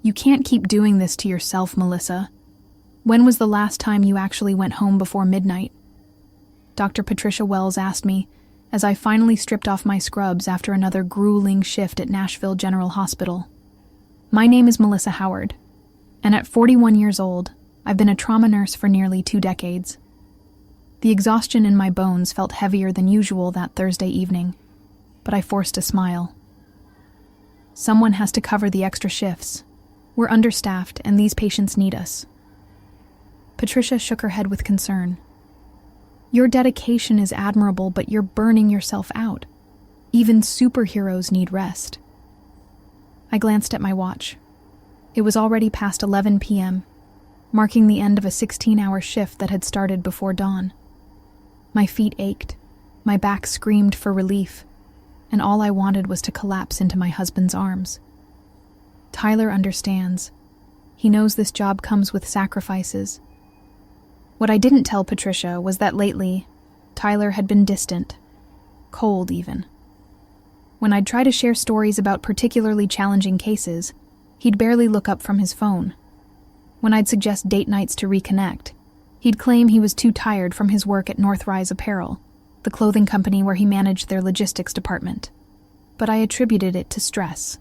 You can't keep doing this to yourself, Melissa. When was the last time you actually went home before midnight? Dr. Patricia Wells asked me as I finally stripped off my scrubs after another grueling shift at Nashville General Hospital. My name is Melissa Howard, and at 41 years old, I've been a trauma nurse for nearly 2 decades. The exhaustion in my bones felt heavier than usual that Thursday evening, but I forced a smile. Someone has to cover the extra shifts. We're understaffed, and these patients need us. Patricia shook her head with concern. Your dedication is admirable, but you're burning yourself out. Even superheroes need rest. I glanced at my watch. It was already past 11 p.m., marking the end of a 16-hour shift that had started before dawn. My feet ached, my back screamed for relief, and all I wanted was to collapse into my husband's arms. Tyler understands. He knows this job comes with sacrifices. What I didn't tell Patricia was that lately, Tyler had been distant, cold even. When I'd try to share stories about particularly challenging cases, he'd barely look up from his phone. When I'd suggest date nights to reconnect, he'd claim he was too tired from his work at Northrise Apparel, the clothing company where he managed their logistics department. But I attributed it to stress.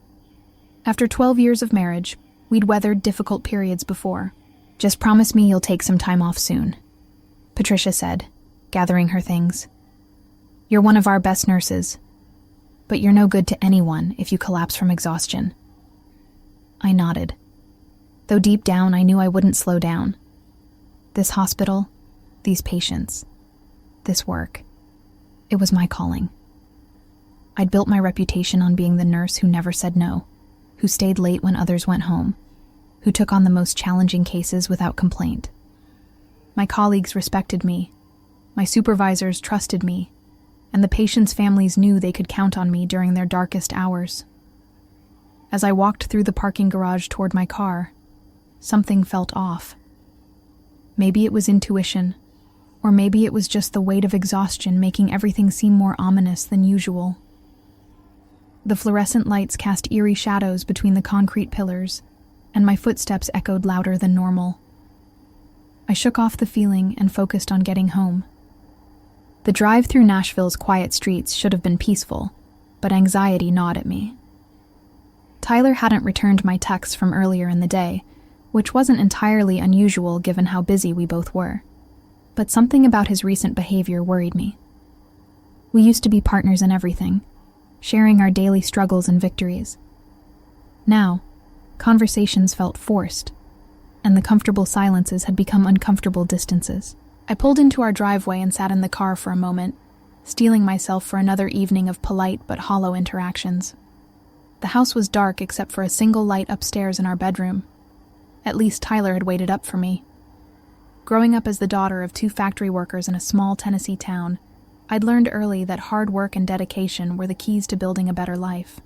After 12 years of marriage, we'd weathered difficult periods before. Just promise me you'll take some time off soon, Patricia said, gathering her things. You're one of our best nurses, but you're no good to anyone if you collapse from exhaustion. I nodded, though deep down I knew I wouldn't slow down. This hospital, these patients, this work, it was my calling. I'd built my reputation on being the nurse who never said no, who stayed late when others went home, who took on the most challenging cases without complaint. My colleagues respected me, my supervisors trusted me, and the patients' families knew they could count on me during their darkest hours. As I walked through the parking garage toward my car, something felt off. Maybe it was intuition, or maybe it was just the weight of exhaustion making everything seem more ominous than usual. The fluorescent lights cast eerie shadows between the concrete pillars, and my footsteps echoed louder than normal. I shook off the feeling and focused on getting home. The drive through Nashville's quiet streets should have been peaceful, but anxiety gnawed at me. Tyler hadn't returned my texts from earlier in the day, which wasn't entirely unusual given how busy we both were. But something about his recent behavior worried me. We used to be partners in everything, sharing our daily struggles and victories. Now, conversations felt forced, and the comfortable silences had become uncomfortable distances. I pulled into our driveway and sat in the car for a moment, steeling myself for another evening of polite but hollow interactions. The house was dark except for a single light upstairs in our bedroom. At least Tyler had waited up for me. Growing up as the daughter of 2 factory workers in a small Tennessee town, I'd learned early that hard work and dedication were the keys to building a better life.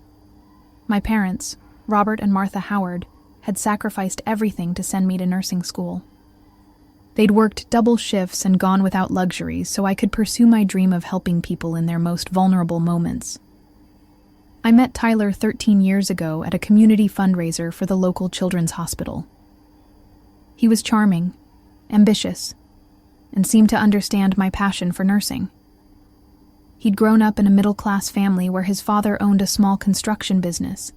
My parents, Robert and Martha Howard, had sacrificed everything to send me to nursing school. They'd worked double shifts and gone without luxuries so I could pursue my dream of helping people in their most vulnerable moments. I met Tyler 13 years ago at a community fundraiser for the local children's hospital. He was charming, ambitious, and seemed to understand my passion for nursing. He'd grown up in a middle-class family where his father owned a small construction business,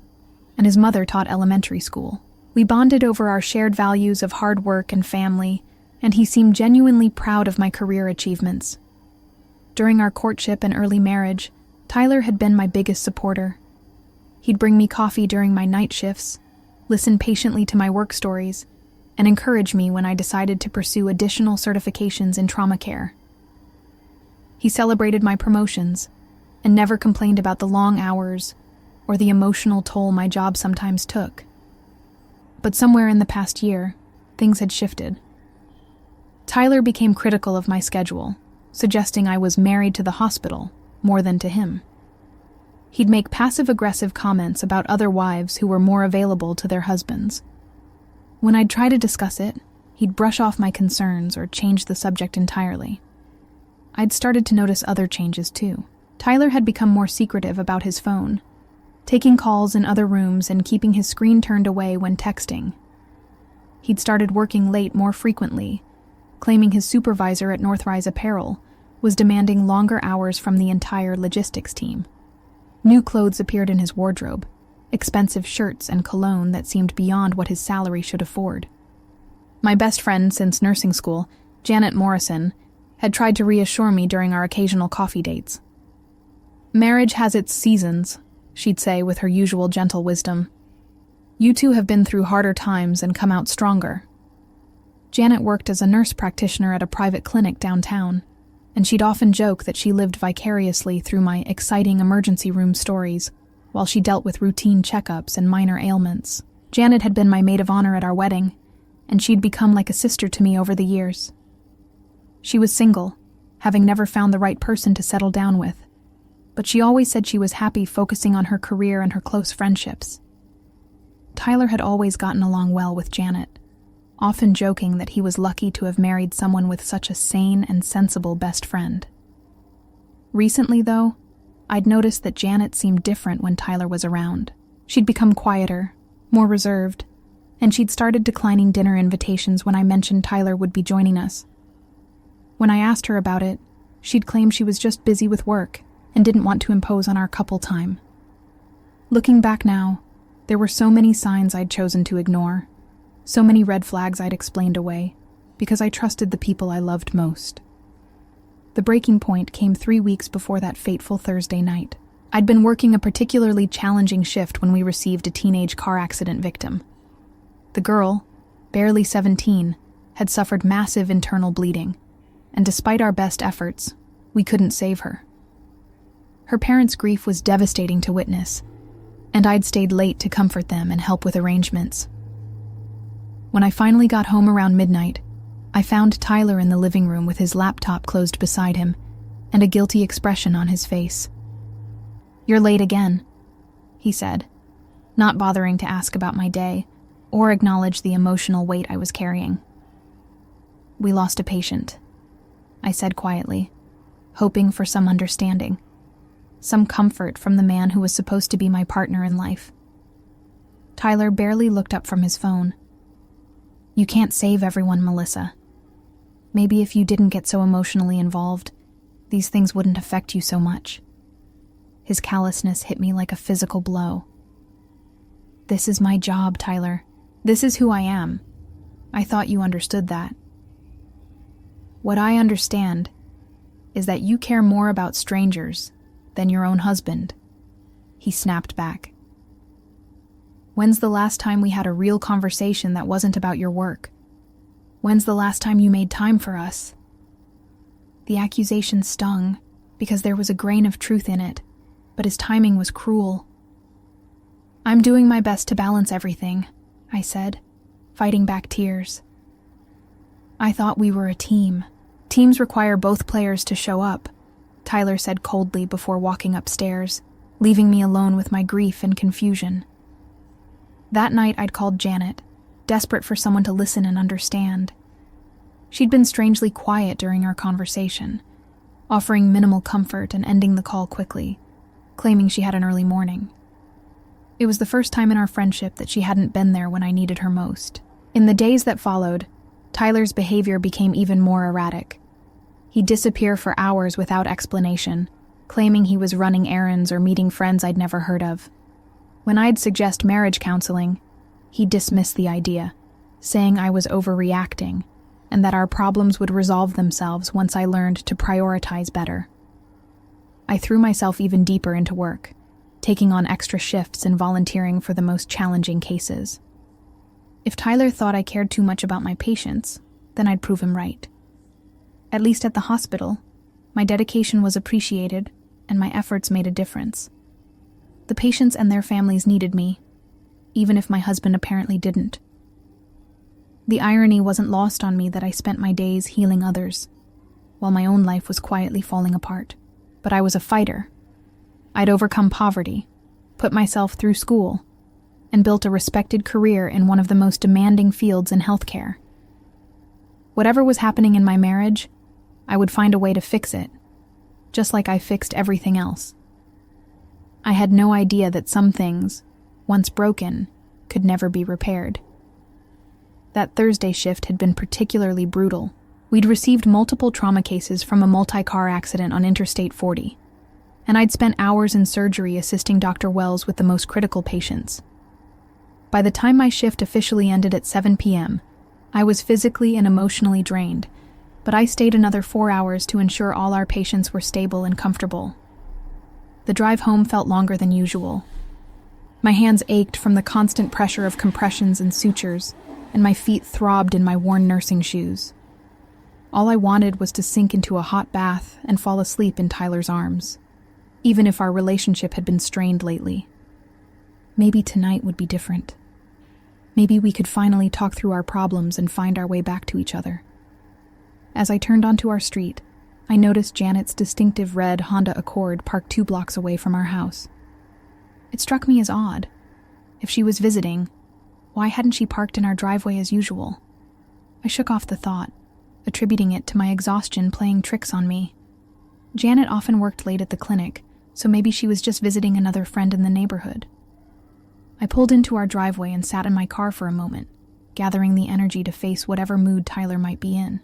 and his mother taught elementary school. We bonded over our shared values of hard work and family, and he seemed genuinely proud of my career achievements. During our courtship and early marriage, Tyler had been my biggest supporter. He'd bring me coffee during my night shifts, listen patiently to my work stories, and encourage me when I decided to pursue additional certifications in trauma care. He celebrated my promotions and never complained about the long hours or the emotional toll my job sometimes took. But somewhere in the past year, things had shifted. Tyler became critical of my schedule, suggesting I was married to the hospital more than to him. He'd make passive-aggressive comments about other wives who were more available to their husbands. When I'd try to discuss it, he'd brush off my concerns or change the subject entirely. I'd started to notice other changes too. Tyler had become more secretive about his phone. taking calls in other rooms and keeping his screen turned away when texting. He'd started working late more frequently, claiming his supervisor at Northrise Apparel was demanding longer hours from the entire logistics team. New clothes appeared in his wardrobe, expensive shirts and cologne that seemed beyond what his salary should afford. My best friend since nursing school, Janet Morrison, had tried to reassure me during our occasional coffee dates. "Marriage has its seasons," she'd say with her usual gentle wisdom. "You two have been through harder times and come out stronger." Janet worked as a nurse practitioner at a private clinic downtown, and she'd often joke that she lived vicariously through my exciting emergency room stories while she dealt with routine checkups and minor ailments. Janet had been my maid of honor at our wedding, and she'd become like a sister to me over the years. She was single, having never found the right person to settle down with, but she always said she was happy focusing on her career and her close friendships. Tyler had always gotten along well with Janet, often joking that he was lucky to have married someone with such a sane and sensible best friend. Recently, though, I'd noticed that Janet seemed different when Tyler was around. She'd become quieter, more reserved, and she'd started declining dinner invitations when I mentioned Tyler would be joining us. When I asked her about it, she'd claim she was just busy with work and didn't want to impose on our couple time. Looking back now, there were so many signs I'd chosen to ignore, so many red flags I'd explained away, because I trusted the people I loved most. The breaking point came 3 weeks before that fateful Thursday night. I'd been working a particularly challenging shift when we received a teenage car accident victim. The girl, barely 17, had suffered massive internal bleeding, and despite our best efforts, we couldn't save her. Her parents' grief was devastating to witness, and I'd stayed late to comfort them and help with arrangements. When I finally got home around midnight, I found Tyler in the living room with his laptop closed beside him and a guilty expression on his face. "You're late again," he said, not bothering to ask about my day or acknowledge the emotional weight I was carrying. "We lost a patient," I said quietly, hoping for some understanding, some comfort from the man who was supposed to be my partner in life. Tyler barely looked up from his phone. "You can't save everyone, Melissa. Maybe if you didn't get so emotionally involved, these things wouldn't affect you so much." His callousness hit me like a physical blow. "This is my job, Tyler. This is who I am. I thought you understood that." "What I understand is that you care more about strangers than your own husband," he snapped back. "When's the last time we had a real conversation that wasn't about your work? When's the last time you made time for us?" The accusation stung because there was a grain of truth in it, but his timing was cruel. "I'm doing my best to balance everything," I said, fighting back tears. "I thought we were a team. Teams require both players to show up," Tyler said coldly before walking upstairs, leaving me alone with my grief and confusion. That night I'd called Janet, desperate for someone to listen and understand. She'd been strangely quiet during our conversation, offering minimal comfort and ending the call quickly, claiming she had an early morning. It was the first time in our friendship that she hadn't been there when I needed her most. In the days that followed, Tyler's behavior became even more erratic. He'd disappear for hours without explanation, claiming he was running errands or meeting friends I'd never heard of. When I'd suggest marriage counseling, he'd dismiss the idea, saying I was overreacting and that our problems would resolve themselves once I learned to prioritize better. I threw myself even deeper into work, taking on extra shifts and volunteering for the most challenging cases. If Tyler thought I cared too much about my patients, then I'd prove him right. At least at the hospital, my dedication was appreciated and my efforts made a difference. The patients and their families needed me, even if my husband apparently didn't. The irony wasn't lost on me that I spent my days healing others, while my own life was quietly falling apart. But I was a fighter. I'd overcome poverty, put myself through school, and built a respected career in one of the most demanding fields in healthcare. Whatever was happening in my marriage, I would find a way to fix it, just like I fixed everything else. I had no idea that some things, once broken, could never be repaired. That Thursday shift had been particularly brutal. We'd received multiple trauma cases from a multi-car accident on Interstate 40, and I'd spent hours in surgery assisting Dr. Wells with the most critical patients. By the time my shift officially ended at 7 p.m., I was physically and emotionally drained, but I stayed another 4 hours to ensure all our patients were stable and comfortable. The drive home felt longer than usual. My hands ached from the constant pressure of compressions and sutures, and my feet throbbed in my worn nursing shoes. All I wanted was to sink into a hot bath and fall asleep in Tyler's arms, even if our relationship had been strained lately. Maybe tonight would be different. Maybe we could finally talk through our problems and find our way back to each other. As I turned onto our street, I noticed Janet's distinctive red Honda Accord parked 2 blocks away from our house. It struck me as odd. If she was visiting, why hadn't she parked in our driveway as usual? I shook off the thought, attributing it to my exhaustion playing tricks on me. Janet often worked late at the clinic, so maybe she was just visiting another friend in the neighborhood. I pulled into our driveway and sat in my car for a moment, gathering the energy to face whatever mood Tyler might be in.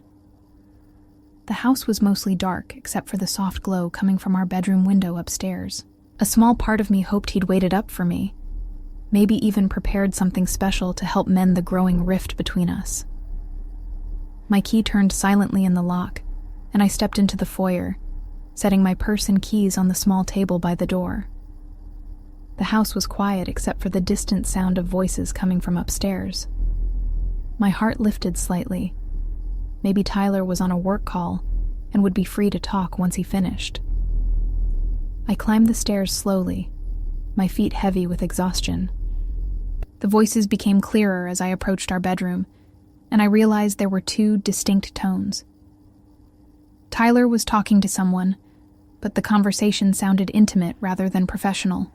The house was mostly dark, except for the soft glow coming from our bedroom window upstairs. A small part of me hoped he'd waited up for me, maybe even prepared something special to help mend the growing rift between us. My key turned silently in the lock, and I stepped into the foyer, setting my purse and keys on the small table by the door. The house was quiet except for the distant sound of voices coming from upstairs. My heart lifted slightly. Maybe Tyler was on a work call and would be free to talk once he finished. I climbed the stairs slowly, my feet heavy with exhaustion. The voices became clearer as I approached our bedroom, and I realized there were 2 distinct tones. Tyler was talking to someone, but the conversation sounded intimate rather than professional.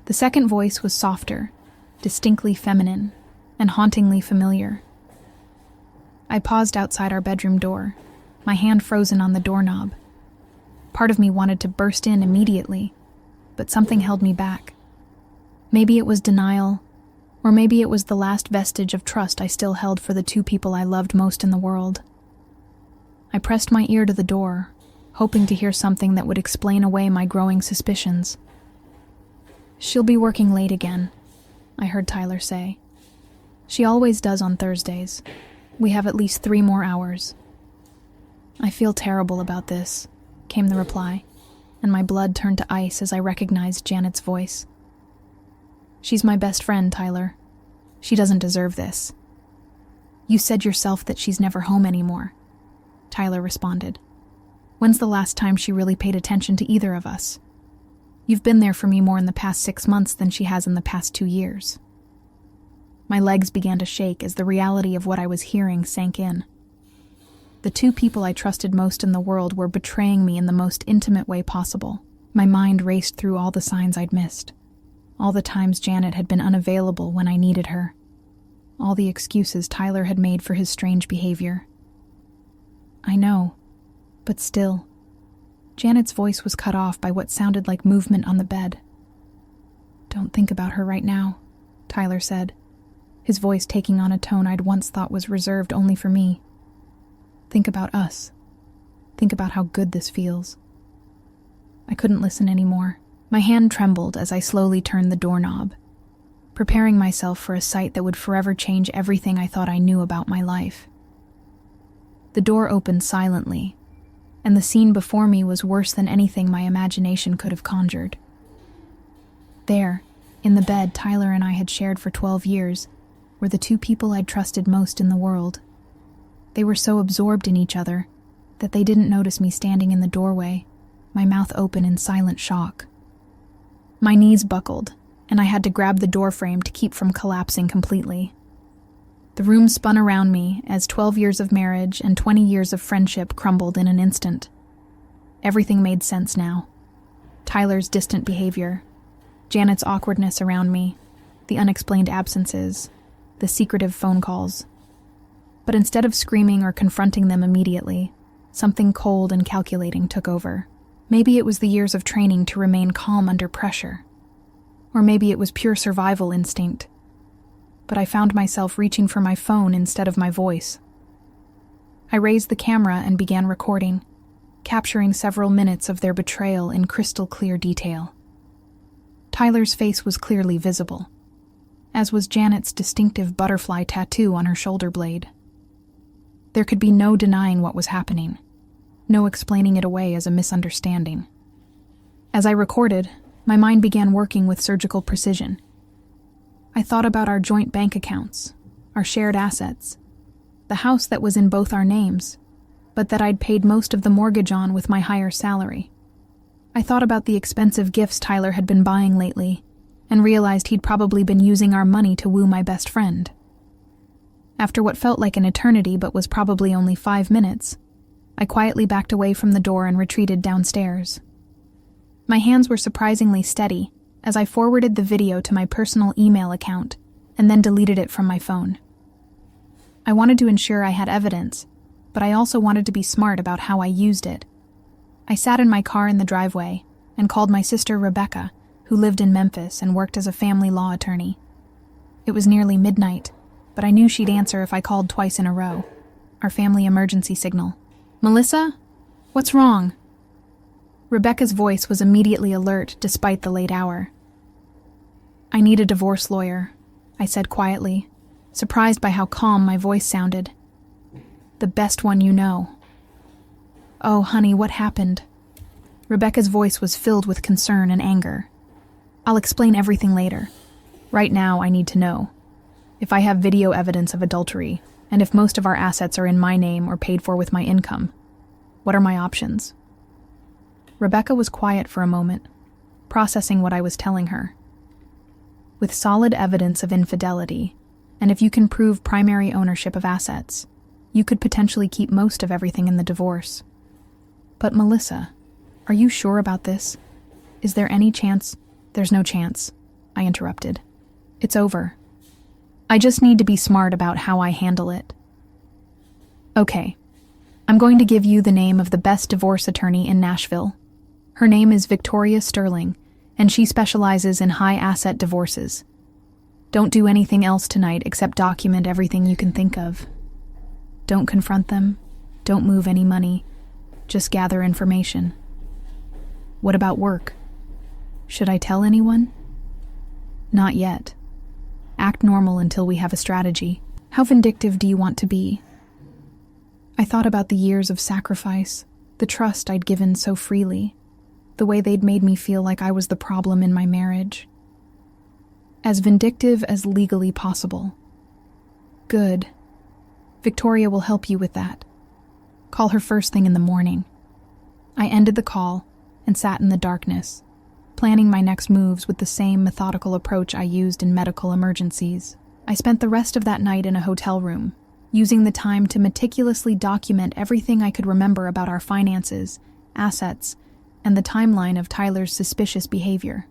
The second voice was softer, distinctly feminine, and hauntingly familiar. I paused outside our bedroom door, my hand frozen on the doorknob. Part of me wanted to burst in immediately, but something held me back. Maybe it was denial, or maybe it was the last vestige of trust I still held for the 2 people I loved most in the world. I pressed my ear to the door, hoping to hear something that would explain away my growing suspicions. "She'll be working late again," I heard Tyler say. "She always does on Thursdays. We have at least 3 more hours." "I feel terrible about this," came the reply, and my blood turned to ice as I recognized Janet's voice. "She's my best friend, Tyler. She doesn't deserve this." "You said yourself that she's never home anymore," Tyler responded. "When's the last time she really paid attention to either of us? You've been there for me more in the past 6 months than she has in the past 2 years. My legs began to shake as the reality of what I was hearing sank in. The 2 people I trusted most in the world were betraying me in the most intimate way possible. My mind raced through all the signs I'd missed, all the times Janet had been unavailable when I needed her, all the excuses Tyler had made for his strange behavior. "I know, but still..." Janet's voice was cut off by what sounded like movement on the bed. "Don't think about her right now," Tyler said, his voice taking on a tone I'd once thought was reserved only for me. "Think about us. Think about how good this feels." I couldn't listen anymore. My hand trembled as I slowly turned the doorknob, preparing myself for a sight that would forever change everything I thought I knew about my life. The door opened silently, and the scene before me was worse than anything my imagination could have conjured. There, in the bed Tyler and I had shared for 12 years, were the 2 people I'd trusted most in the world. They were so absorbed in each other that they didn't notice me standing in the doorway, my mouth open in silent shock. My knees buckled, and I had to grab the doorframe to keep from collapsing completely. The room spun around me as 12 years of marriage and 20 years of friendship crumbled in an instant. Everything made sense now. Tyler's distant behavior, Janet's awkwardness around me, the unexplained absences, the secretive phone calls. But instead of screaming or confronting them immediately, something cold and calculating took over. Maybe it was the years of training to remain calm under pressure. Or maybe it was pure survival instinct. But I found myself reaching for my phone instead of my voice. I raised the camera and began recording, capturing several minutes of their betrayal in crystal clear detail. Tyler's face was clearly visible, as was Janet's distinctive butterfly tattoo on her shoulder blade. There could be no denying what was happening, no explaining it away as a misunderstanding. As I recorded, my mind began working with surgical precision. I thought about our joint bank accounts, our shared assets, the house that was in both our names, but that I'd paid most of the mortgage on with my higher salary. I thought about the expensive gifts Tyler had been buying lately, and realized he'd probably been using our money to woo my best friend. After what felt like an eternity but was probably only 5 minutes, I quietly backed away from the door and retreated downstairs. My hands were surprisingly steady as I forwarded the video to my personal email account and then deleted it from my phone. I wanted to ensure I had evidence, but I also wanted to be smart about how I used it. I sat in my car in the driveway and called my sister Rebecca, who lived in Memphis and worked as a family law attorney. It was nearly midnight, but I knew she'd answer if I called twice in a row. Our family emergency signal. "Melissa? What's wrong?" Rebecca's voice was immediately alert despite the late hour. "I need a divorce lawyer," I said quietly, surprised by how calm my voice sounded. "The best one you know." "Oh, honey, what happened?" Rebecca's voice was filled with concern and anger. "I'll explain everything later. Right now, I need to know if I have video evidence of adultery, and if most of our assets are in my name or paid for with my income. What are my options?" Rebecca was quiet for a moment, processing what I was telling her. "With solid evidence of infidelity, and if you can prove primary ownership of assets, you could potentially keep most of everything in the divorce. But Melissa, are you sure about this? Is there any chance?" "There's no chance," I interrupted. "It's over. I just need to be smart about how I handle it." "Okay, I'm going to give you the name of the best divorce attorney in Nashville. Her name is Victoria Sterling, and she specializes in high-asset divorces. Don't do anything else tonight except document everything you can think of. Don't confront them. Don't move any money. Just gather information." "What about work? Should I tell anyone?" "Not yet. Act normal until we have a strategy. How vindictive do you want to be?" I thought about the years of sacrifice, the trust I'd given so freely, the way they'd made me feel like I was the problem in my marriage. "As vindictive as legally possible." "Good. Victoria will help you with that. Call her first thing in the morning." I ended the call and sat in the darkness, planning my next moves with the same methodical approach I used in medical emergencies. I spent the rest of that night in a hotel room, using the time to meticulously document everything I could remember about our finances, assets, and the timeline of Tyler's suspicious behavior.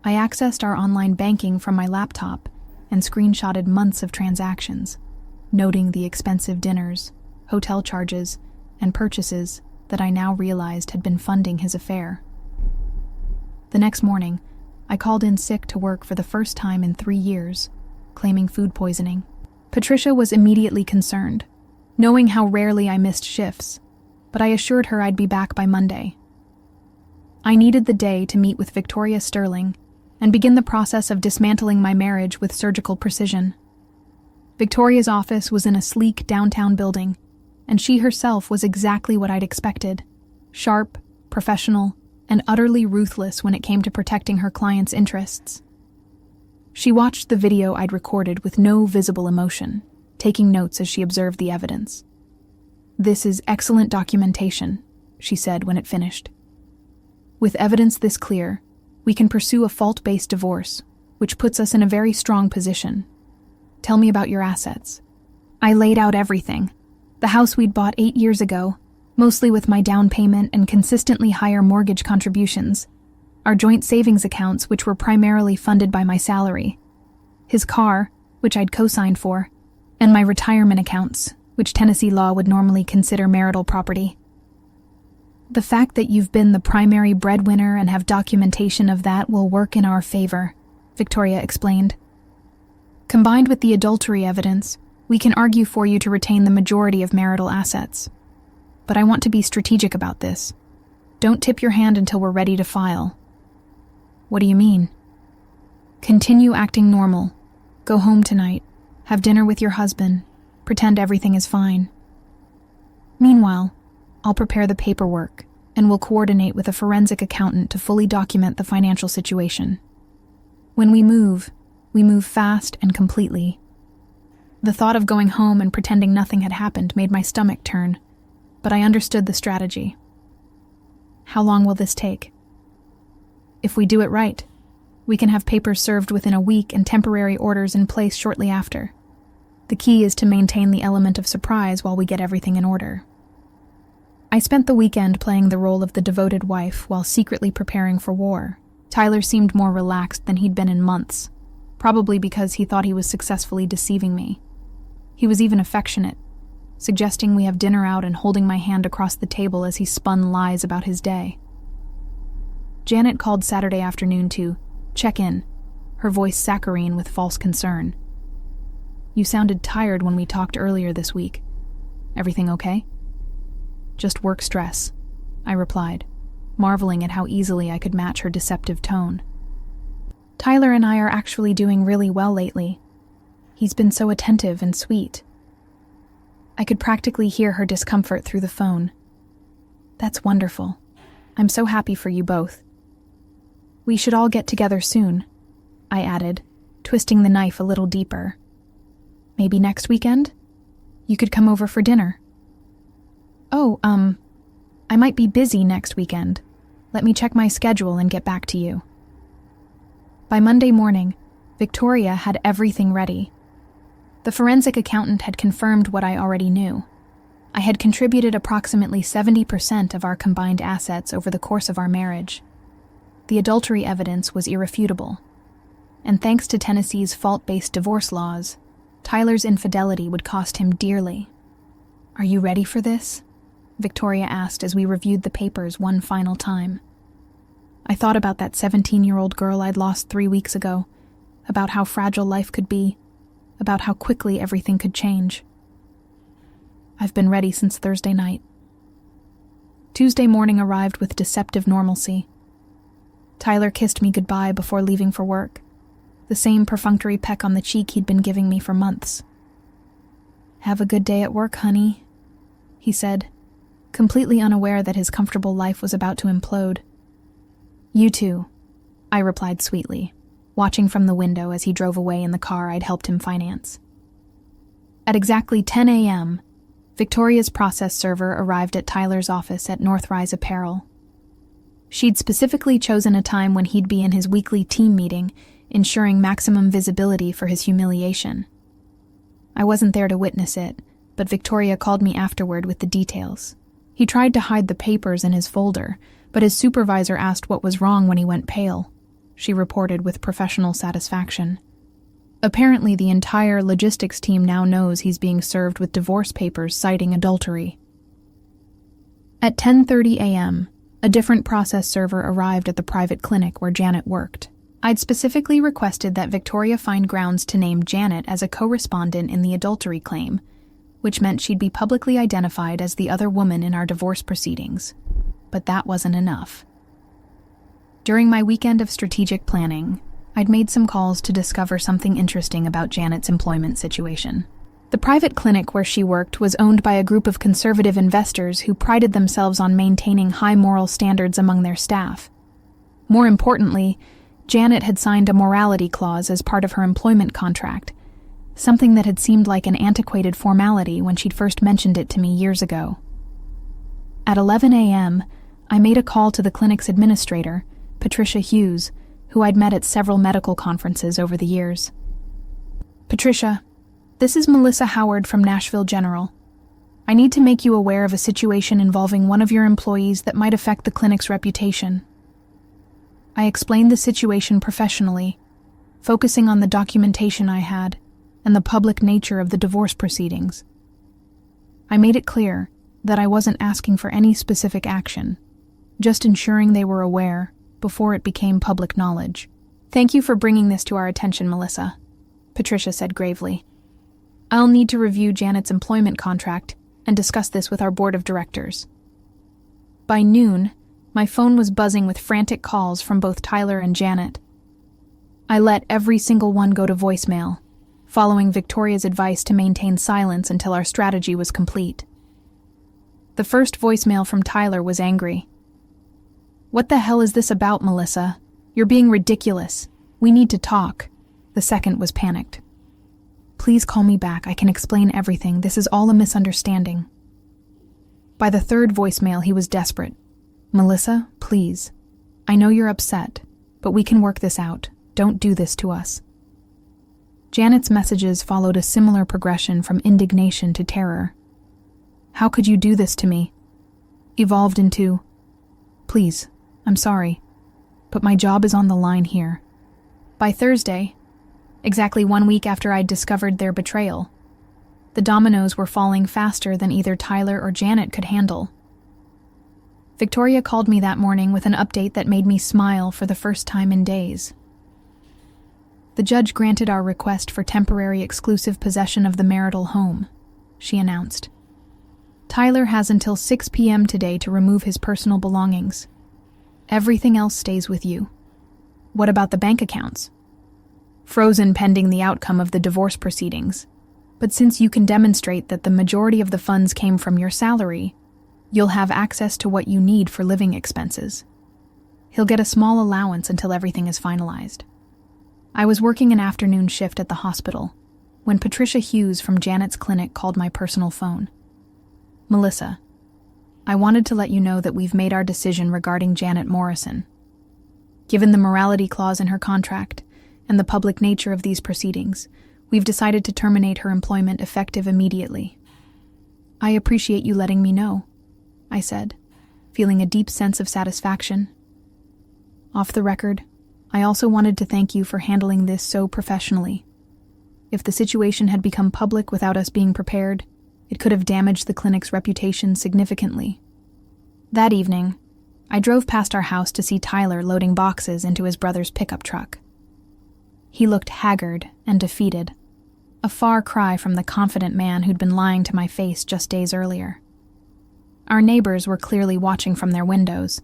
I accessed our online banking from my laptop and screenshotted months of transactions, noting the expensive dinners, hotel charges, and purchases that I now realized had been funding his affair. The next morning, I called in sick to work for the first time in 3 years, claiming food poisoning. Patricia was immediately concerned, knowing how rarely I missed shifts, but I assured her I'd be back by Monday. I needed the day to meet with Victoria Sterling and begin the process of dismantling my marriage with surgical precision. Victoria's office was in a sleek downtown building, and she herself was exactly what I'd expected: sharp, professional, and utterly ruthless when it came to protecting her clients' interests. She watched the video I'd recorded with no visible emotion, taking notes as she observed the evidence. "This is excellent documentation," she said when it finished. "With evidence this clear, we can pursue a fault-based divorce, which puts us in a very strong position. Tell me about your assets." I laid out everything. The house we'd bought 8 years ago, mostly with my down payment and consistently higher mortgage contributions. Our joint savings accounts, which were primarily funded by my salary. His car, which I'd co-signed for, and my retirement accounts, which Tennessee law would normally consider marital property. The fact that you've been the primary breadwinner and have documentation of that will work in our favor, Victoria explained. Combined with the adultery evidence, we can argue for you to retain the majority of marital assets. But I want to be strategic about this. Don't tip your hand until we're ready to file. What do you mean? Continue acting normal. Go home tonight. Have dinner with your husband. Pretend everything is fine. Meanwhile, I'll prepare the paperwork and will coordinate with a forensic accountant to fully document the financial situation. When we move fast and completely. The thought of going home and pretending nothing had happened made my stomach turn, but I understood the strategy. How long will this take? If we do it right, we can have papers served within a week and temporary orders in place shortly after. The key is to maintain the element of surprise while we get everything in order. I spent the weekend playing the role of the devoted wife while secretly preparing for war. Tyler seemed more relaxed than he'd been in months, probably because he thought he was successfully deceiving me. He was even affectionate, suggesting we have dinner out and holding my hand across the table as he spun lies about his day. Janet called Saturday afternoon to check in, her voice saccharine with false concern. You sounded tired when we talked earlier this week. Everything okay? Just work stress, I replied, marveling at how easily I could match her deceptive tone. Tyler and I are actually doing really well lately. He's been so attentive and sweet. I could practically hear her discomfort through the phone. That's wonderful. I'm so happy for you both. We should all get together soon, I added, twisting the knife a little deeper. Maybe next weekend? You could come over for dinner. Oh, I might be busy next weekend. Let me check my schedule and get back to you. By Monday morning, Victoria had everything ready. The forensic accountant had confirmed what I already knew. I had contributed approximately 70% of our combined assets over the course of our marriage. The adultery evidence was irrefutable. And thanks to Tennessee's fault-based divorce laws, Tyler's infidelity would cost him dearly. Are you ready for this? Victoria asked as we reviewed the papers one final time. I thought about that 17-year-old girl I'd lost 3 weeks ago, about how fragile life could be, about how quickly everything could change. I've been ready since Thursday night. Tuesday morning arrived with deceptive normalcy. Tyler kissed me goodbye before leaving for work, the same perfunctory peck on the cheek he'd been giving me for months. Have a good day at work, honey, he said, completely unaware that his comfortable life was about to implode. You too, I replied sweetly, watching from the window as he drove away in the car I'd helped him finance. At exactly 10 a.m., Victoria's process server arrived at Tyler's office at Northrise Apparel. She'd specifically chosen a time when he'd be in his weekly team meeting, ensuring maximum visibility for his humiliation. I wasn't there to witness it, but Victoria called me afterward with the details. He tried to hide the papers in his folder, but his supervisor asked what was wrong when he went pale, she reported with professional satisfaction. Apparently, the entire logistics team now knows he's being served with divorce papers citing adultery. At 10:30 a.m., a different process server arrived at the private clinic where Janet worked. I'd specifically requested that Victoria find grounds to name Janet as a co-respondent in the adultery claim, which meant she'd be publicly identified as the other woman in our divorce proceedings. But that wasn't enough. During my weekend of strategic planning, I'd made some calls to discover something interesting about Janet's employment situation. The private clinic where she worked was owned by a group of conservative investors who prided themselves on maintaining high moral standards among their staff. More importantly, Janet had signed a morality clause as part of her employment contract, something that had seemed like an antiquated formality when she'd first mentioned it to me years ago. At 11 a.m., I made a call to the clinic's administrator, Patricia Hughes, who I'd met at several medical conferences over the years. Patricia, this is Melissa Howard from Nashville General. I need to make you aware of a situation involving one of your employees that might affect the clinic's reputation. I explained the situation professionally, focusing on the documentation I had and the public nature of the divorce proceedings. I made it clear that I wasn't asking for any specific action, just ensuring they were aware before it became public knowledge. "Thank you for bringing this to our attention, Melissa," Patricia said gravely. "I'll need to review Janet's employment contract and discuss this with our board of directors." By noon, my phone was buzzing with frantic calls from both Tyler and Janet. I let every single one go to voicemail, following Victoria's advice to maintain silence until our strategy was complete. The first voicemail from Tyler was angry. "What the hell is this about, Melissa? You're being ridiculous. We need to talk." The second was panicked. "Please call me back. I can explain everything. This is all a misunderstanding." By the third voicemail, he was desperate. "Melissa, please. I know you're upset, but we can work this out. Don't do this to us." Janet's messages followed a similar progression from indignation to terror. "How could you do this to me?" evolved into, "Please, I'm sorry, but my job is on the line here." By Thursday, exactly 1 week after I'd discovered their betrayal, the dominoes were falling faster than either Tyler or Janet could handle. Victoria called me that morning with an update that made me smile for the first time in days. "The judge granted our request for temporary exclusive possession of the marital home," she announced. "Tyler has until 6 p.m. today to remove his personal belongings. Everything else stays with you." "What about the bank accounts?" "Frozen pending the outcome of the divorce proceedings. But since you can demonstrate that the majority of the funds came from your salary, you'll have access to what you need for living expenses. He'll get a small allowance until everything is finalized." I was working an afternoon shift at the hospital when Patricia Hughes from Janet's clinic called my personal phone. "Melissa, I wanted to let you know that we've made our decision regarding Janet Morrison. Given the morality clause in her contract and the public nature of these proceedings, we've decided to terminate her employment effective immediately." "I appreciate you letting me know," I said, feeling a deep sense of satisfaction. Off the record, I also wanted to thank you for handling this so professionally. If the situation had become public without us being prepared, it could have damaged the clinic's reputation significantly. That evening, I drove past our house to see Tyler loading boxes into his brother's pickup truck. He looked haggard and defeated, a far cry from the confident man who'd been lying to my face just days earlier. Our neighbors were clearly watching from their windows,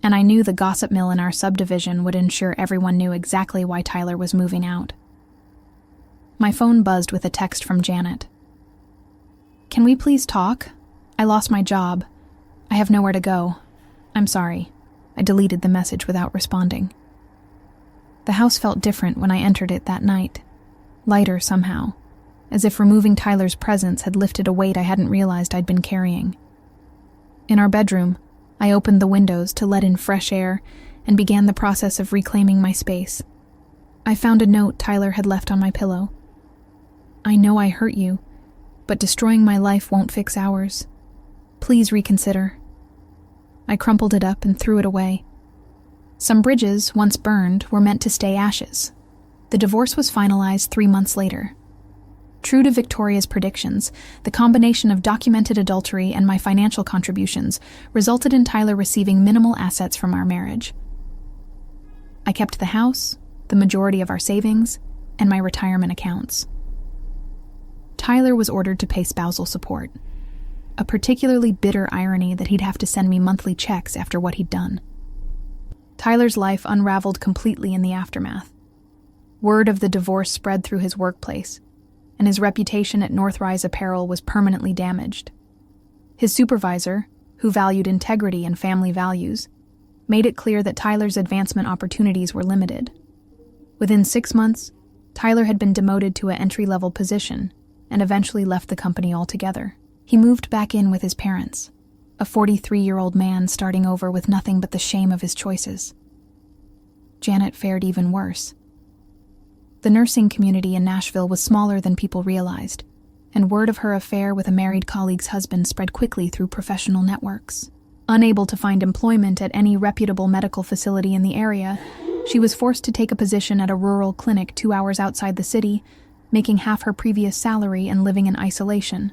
and I knew the gossip mill in our subdivision would ensure everyone knew exactly why Tyler was moving out. My phone buzzed with a text from Janet. "Can we please talk? I lost my job. I have nowhere to go. I'm sorry." I deleted the message without responding. The house felt different when I entered it that night, lighter somehow, as if removing Tyler's presence had lifted a weight I hadn't realized I'd been carrying. In our bedroom, I opened the windows to let in fresh air and began the process of reclaiming my space. I found a note Tyler had left on my pillow. "I know I hurt you, but destroying my life won't fix ours. Please reconsider." I crumpled it up and threw it away. Some bridges, once burned, were meant to stay ashes. The divorce was finalized 3 months later. True to Victoria's predictions, the combination of documented adultery and my financial contributions resulted in Tyler receiving minimal assets from our marriage. I kept the house, the majority of our savings, and my retirement accounts. Tyler was ordered to pay spousal support, a particularly bitter irony that he'd have to send me monthly checks after what he'd done. Tyler's life unraveled completely in the aftermath. Word of the divorce spread through his workplace, and his reputation at Northrise Apparel was permanently damaged. His supervisor, who valued integrity and family values, made it clear that Tyler's advancement opportunities were limited. Within 6 months, Tyler had been demoted to an entry-level position and eventually left the company altogether. He moved back in with his parents, a 43-year-old man starting over with nothing but the shame of his choices. Janet fared even worse. The nursing community in Nashville was smaller than people realized, and word of her affair with a married colleague's husband spread quickly through professional networks. Unable to find employment at any reputable medical facility in the area, she was forced to take a position at a rural clinic 2 hours outside the city, making half her previous salary and living in isolation.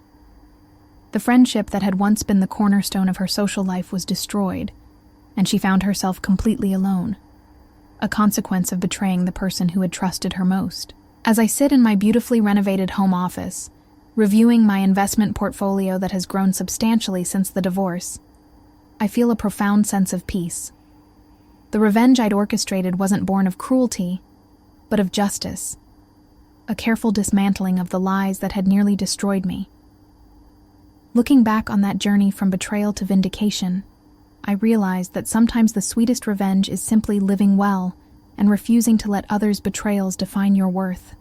The friendship that had once been the cornerstone of her social life was destroyed, and she found herself completely alone, a consequence of betraying the person who had trusted her most. As I sit in my beautifully renovated home office, reviewing my investment portfolio that has grown substantially since the divorce, I feel a profound sense of peace. The revenge I'd orchestrated wasn't born of cruelty, but of justice, a careful dismantling of the lies that had nearly destroyed me. Looking back on that journey from betrayal to vindication, I realized that sometimes the sweetest revenge is simply living well and refusing to let others' betrayals define your worth.